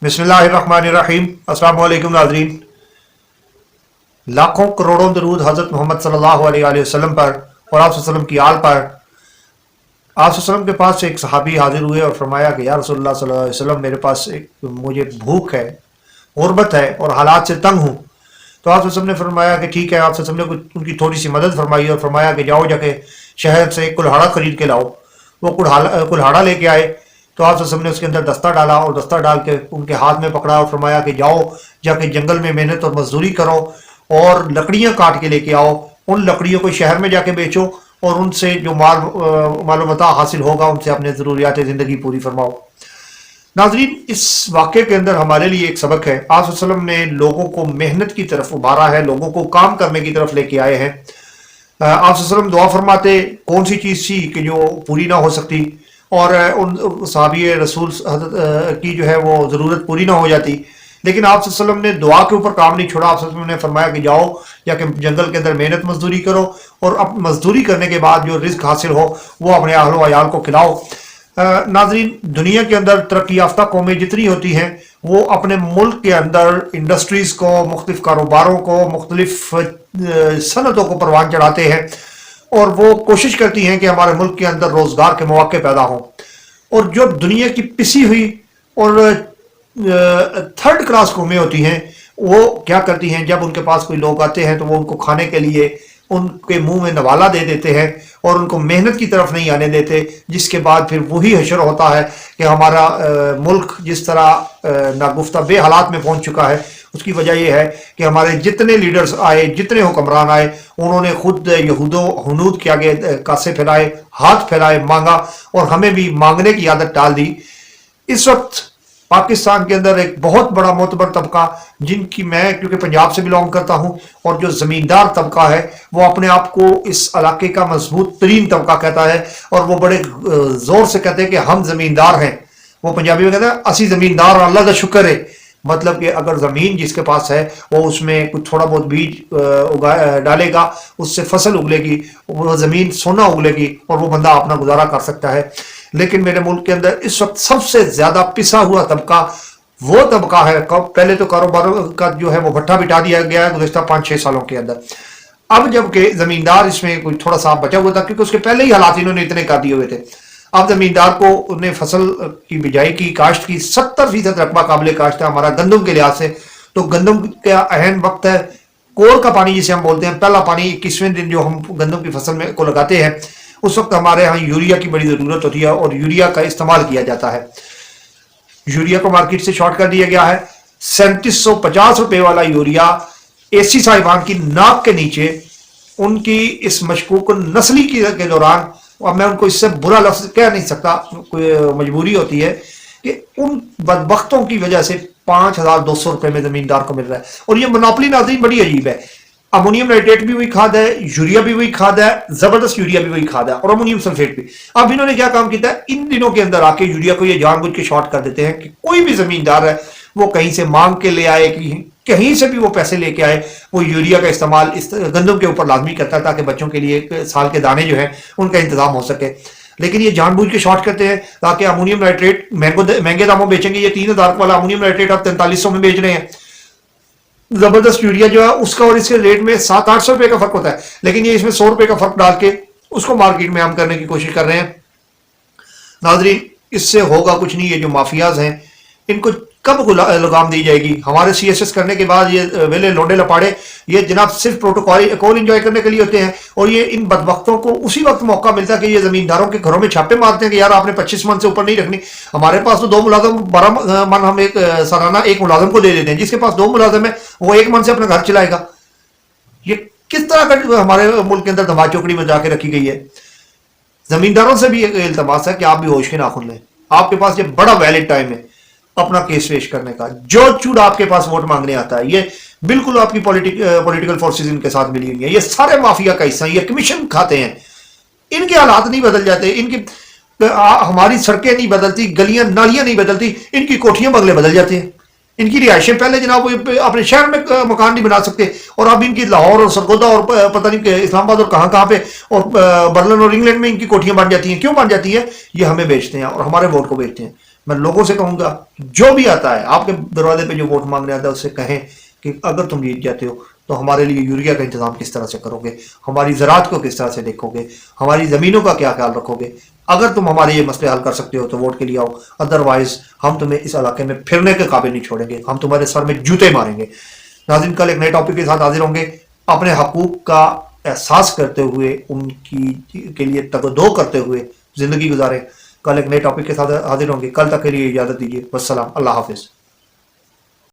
بسم اللہ الرحمن الرحیم۔ السلام علیکم ناظرین، لاکھوں کروڑوں درود حضرت محمد صلی اللہ علیہ وآلہ وسلم پر اور آپ صلی اللہ علیہ وسلم کی آل پر۔ آپ صلی اللہ علیہ وسلم کے پاس ایک صحابی حاضر ہوئے اور فرمایا کہ یا رسول اللہ صلی اللہ علیہ وسلم، میرے پاس مجھے بھوک ہے، غربت ہے اور حالات سے تنگ ہوں۔ تو آپ صلی اللہ علیہ وسلم نے فرمایا کہ ٹھیک ہے۔ آپ صلی اللہ علیہ وسلم نے ان کی تھوڑی سی مدد فرمائی اور فرمایا کہ جاؤ جا کے شہر سے ایک کلہاڑا خرید کے لاؤ۔ وہ کلہاڑا لے کے آئے تو آپ صلی اللہ علیہ وسلم نے اس کے اندر دستہ ڈالا اور دستہ ڈال کے ان کے ہاتھ میں پکڑا اور فرمایا کہ جاؤ جا کے جنگل میں محنت اور مزدوری کرو اور لکڑیاں کاٹ کے لے کے آؤ، ان لکڑیوں کو شہر میں جا کے بیچو اور ان سے جو مال و متاع حاصل ہوگا ان سے اپنے ضروریات زندگی پوری فرماؤ۔ ناظرین، اس واقعے کے اندر ہمارے لیے ایک سبق ہے۔ آپ صلی اللہ علیہ وسلم نے لوگوں کو محنت کی طرف ابھارا ہے، لوگوں کو کام کرنے کی طرف لے کے آئے ہیں۔ آپ صلی اللہ علیہ وسلم دعا فرماتے کون سی چیز تھی کہ جو پوری نہ ہو سکتی، اور ان صحابی رسول کی جو ہے وہ ضرورت پوری نہ ہو جاتی، لیکن آپ صلی اللہ علیہ وسلم نے دعا کے اوپر کام نہیں چھوڑا۔ آپ صلی اللہ علیہ وسلم نے فرمایا کہ جاؤ یا کہ جنگل کے اندر محنت مزدوری کرو اور اب مزدوری کرنے کے بعد جو رزق حاصل ہو وہ اپنے اہل و عیال کو کھلاؤ۔ ناظرین، دنیا کے اندر ترقی یافتہ قومیں جتنی ہوتی ہیں وہ اپنے ملک کے اندر انڈسٹریز کو، مختلف کاروباروں کو، مختلف صنعتوں کو پروان چڑھاتے ہیں اور وہ کوشش کرتی ہیں کہ ہمارے ملک کے اندر روزگار کے مواقع پیدا ہوں۔ اور جو دنیا کی پسی ہوئی اور تھرڈ کلاس قومیں ہوتی ہیں وہ کیا کرتی ہیں، جب ان کے پاس کوئی لوگ آتے ہیں تو وہ ان کو کھانے کے لیے ان کے منہ میں نوالا دے دیتے ہیں اور ان کو محنت کی طرف نہیں آنے دیتے، جس کے بعد پھر وہی حشر ہوتا ہے کہ ہمارا ملک جس طرح ناگفتہ بے حالات میں پہنچ چکا ہے۔ اس کی وجہ یہ ہے کہ ہمارے جتنے لیڈرز آئے، جتنے حکمران آئے، انہوں نے خود یہود و ہنود کے آگے کاسے پھیلائے، ہاتھ پھیلائے، مانگا، اور ہمیں بھی مانگنے کی عادت ڈال دی۔ اس وقت پاکستان کے اندر ایک بہت بڑا معتبر طبقہ، جن کی میں کیونکہ پنجاب سے بلونگ کرتا ہوں، اور جو زمیندار طبقہ ہے وہ اپنے آپ کو اس علاقے کا مضبوط ترین طبقہ کہتا ہے اور وہ بڑے زور سے کہتے ہیں کہ ہم زمیندار ہیں۔ وہ پنجابی میں کہتے ہیں اسی زمیندار، اللہ کا شکر ہے۔ مطلب کہ اگر زمین جس کے پاس ہے وہ اس میں کچھ تھوڑا بہت بیج ڈالے گا، اس سے فصل اگلے گی، وہ زمین سونا اگلے گی اور وہ بندہ اپنا گزارا کر سکتا ہے۔ لیکن میرے ملک کے اندر اس وقت سب سے زیادہ پسا ہوا طبقہ وہ طبقہ ہے، پہلے تو کاروباروں کا جو ہے وہ بھٹا بٹا دیا گیا ہے گزشتہ 5-6 سالوں کے اندر۔ اب جب کہ زمیندار اس میں کوئی تھوڑا سا بچا ہوا تھا کیونکہ اس کے پہلے ہی حالات انہوں نے اتنے کر دیے ہوئے تھے۔ اب زمیندار کو انہیں فصل کی بجائی کی، کاشت کی 70% رقبہ قابل کاشت ہے ہمارا گندم کے لحاظ سے۔ تو گندم کا اہم وقت ہے کور کا پانی جسے ہم بولتے ہیں، پہلا پانی 21ویں دن جو ہم گندم کی فصل میں کو لگاتے ہیں، اس وقت ہمارے ہاں یوریا کی بڑی ضرورت ہوتی ہے اور یوریا کا استعمال کیا جاتا ہے۔ یوریا کو مارکیٹ سے شارٹ کر دیا گیا ہے۔ 3750 روپے والا یوریا اے سی صاحبان کی ناک کے نیچے ان کی اس مشکوک نسلی کے دوران، اب میں ان کو اس سے برا لفظ کہہ نہیں سکتا، کوئی مجبوری ہوتی ہے کہ ان بدبختوں کی وجہ سے 5200 روپے میں زمیندار کو مل رہا ہے۔ اور یہ مناپلی ناظرین بڑی عجیب ہے۔ امونیم نائٹریٹ بھی وہی کھاد ہے، یوریا بھی وہی کھاد ہے، زبردست یوریا بھی وہی کھاد ہے، اور امونیم سلفیٹ بھی۔ اب انہوں نے کیا کام کیا ہے، ان دنوں کے اندر آ کے یوریا کو یہ جان بوجھ کے شارٹ کر دیتے ہیں کہ کوئی بھی زمیندار ہے وہ کہیں سے مانگ کے لے آئے، کہیں سے بھی وہ پیسے لے کے آئے، وہ یوریا کا استعمال اس گندم کے اوپر لازمی کرتا ہے تاکہ بچوں کے لیے سال کے دانے جو ہیں ان کا انتظام ہو سکے۔ لیکن یہ جان بوجھ کے شارٹ کرتے ہیں تاکہ امونیم نائٹریٹ مہنگے داموں بیچیں گے۔ یہ 3000 والا امونیم نائٹریٹ آپ 4300 میں بیچ رہے ہیں۔ زبردست یوریا جو ہے اس کا اور اس کے ریٹ میں 700-800 روپے کا فرق ہوتا ہے، لیکن یہ اس میں 100 روپے کا فرق ڈال کے اس کو مارکیٹ میں ہم کرنے کی کوشش کر رہے ہیں۔ ناظرین، اس سے ہوگا کچھ نہیں۔ یہ جو مافیاز ہیں ان کو کب لگام دی جائے گی؟ ہمارے سی ایس ایس کرنے کے بعد یہ ویلے لونڈے لپاڑے یہ جناب صرف پروٹوکول انجوائے کرنے کے لیے ہوتے ہیں، اور یہ ان بدبختوں کو اسی وقت موقع ملتا ہے کہ یہ زمینداروں کے گھروں میں چھاپے مارتے ہیں کہ یار آپ نے 25 من سے اوپر نہیں رکھنی۔ ہمارے پاس تو 2 ملازم 12 من ہم ایک سالانہ ایک ملازم کو دے دیتے ہیں، جس کے پاس 2 ملازم ہے وہ 1 من سے اپنا گھر چلائے گا۔ یہ کس طرح کا ہمارے ملک کے اندر دھما چوکڑی میں جا کے رکھی گئی ہے۔ زمینداروں سے بھی التماس ہے کہ آپ بھی ہوش کے ناخن لیں۔ آپ کے پاس یہ بڑا ویلڈ ٹائم ہے اپنا کیس پیش کرنے کا۔ جو چوڑ آپ کے پاس ووٹ مانگنے آتا ہے یہ بالکل آپ کی پولیٹیکل فورسز ان کے ساتھ ملی ہوئی ہیں، یہ سارے مافیا کا حصہ ہیں، یہ کمیشن کھاتے ہیں۔ ان کے حالات نہیں بدل جاتے، ان کی ہماری سڑکیں نہیں بدلتی، گلیاں نالیاں نہیں بدلتی، ان کی کوٹھیاں بنگلے بدل جاتے ہیں۔ ان کی رہائشیں پہلے جناب اپنے شہر میں مکان نہیں بنا سکتے، اور اب ان کی لاہور اور سرگودا اور پتہ نہیں اسلام آباد اور کہاں پہ اور برلن اور انگلینڈ میں ان کی کوٹھیاں بن جاتی ہیں۔ کیوں بن جاتی ہیں؟ یہ ہمیں بیچتے ہیں اور ہمارے ووٹ کو بیچتے ہیں۔ میں لوگوں سے کہوں گا جو بھی آتا ہے آپ کے دروازے پہ جو ووٹ مانگنے آتا ہے اس سے کہیں کہ اگر تم جیت جاتے ہو تو ہمارے لیے یوریا کا انتظام کس طرح سے کرو گے، ہماری زراعت کو کس طرح سے دیکھو گے، ہماری زمینوں کا کیا خیال رکھو گے۔ اگر تم ہمارے یہ مسئلے حل کر سکتے ہو تو ووٹ کے لیے آؤ، ادروائز ہم تمہیں اس علاقے میں پھرنے کے قابل نہیں چھوڑیں گے، ہم تمہارے سر میں جوتے ماریں گے۔ ناظرین کل ایک نئے ٹاپک کے ساتھ حاضر ہوں گے، اپنے حقوق کا احساس کرتے ہوئے ان کی کے لیے تگ و دو کرتے ہوئے زندگی گزاریں۔ کل ایک نئے ٹاپک کے ساتھ حاضر ہوں گے، کل تک کے لیے اجازت دیجیے، والسلام، اللہ حافظ۔